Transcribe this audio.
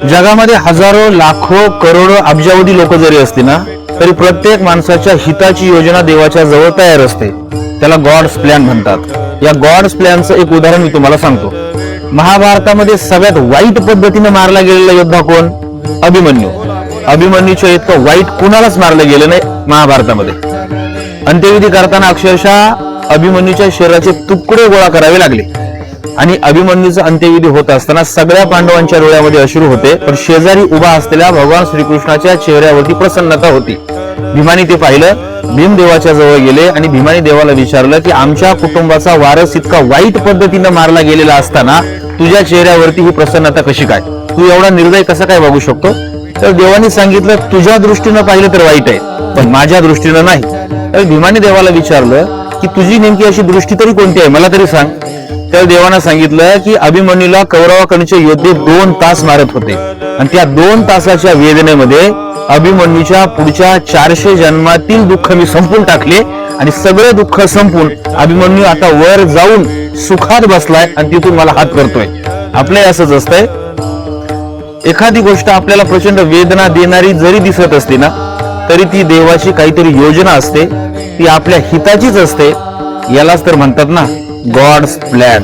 जगामध्ये हजारो लाखो करोडो अब्जावधी लोक जरी असली ना तरी प्रत्येक माणसाच्या हिताची योजना देवाच्या जवळ तयार असते. त्याला गॉड्स प्लॅन म्हणतात. या गॉड्स प्लॅनचं एक उदाहरण मी तुम्हाला सांगतो. महाभारतामध्ये सगळ्यात वाईट पद्धतीने मारला गेलेला योद्धा कोण? अभिमन्यू. अभिमन्यूच्या इतकं वाईट कुणालाच मारलं गेलं नाही महाभारतामध्ये. अंत्यविधी करताना अक्षरशः अभिमन्यूच्या शरीराचे तुकडे गोळा करावे लागले आणि अभिमन्यूचा अंत्यविधी होत असताना सगळ्या पांडवांच्या डोळ्यामध्ये अश्रू होते, पण शेजारी उभा असलेल्या भगवान श्रीकृष्णाच्या चेहऱ्यावरती प्रसन्नता होती. भीमाने ते पाहिलं. भीम देवाच्या जवळ गेले आणि भीमाने देवाला विचारलं की आमच्या कुटुंबाचा वारस इतका वाईट पद्धतीने मारला गेलेला असताना तुझ्या चेहऱ्यावरती ही प्रसन्नता कशी काय? तू एवढा निर्दय कसा काय वागू शकतो? तर देवाने सांगितलं तुझ्या दृष्टीनं पाहिलं तर वाईट आहे, पण माझ्या दृष्टीनं नाही. तर भीमाने देवाला विचारलं की तुझी नेमकी अशी दृष्टी तरी कोणती आहे, मला तरी सांग. तर देवानं सांगितलं की अभिमन्यूला कौरवाकडचे योद्धे 2 तास मारत होते आणि त्या 2 तासाच्या वेदनेमध्ये अभिमन्यूच्या पुढच्या 400 जन्मातील दुःख मी संपून टाकले आणि सगळे दुःख संपून अभिमन्यू आता वर जाऊन सुखात बसलाय आणि तिथून मला हात करतोय. आपले असंच असतंय. एखादी गोष्ट आपल्याला प्रचंड वेदना देणारी जरी दिसत असते ना तरी ती देवाची काहीतरी योजना असते, ती आपल्या हिताचीच असते. यालाच तर म्हणतात ना गॉड्स प्लॅन.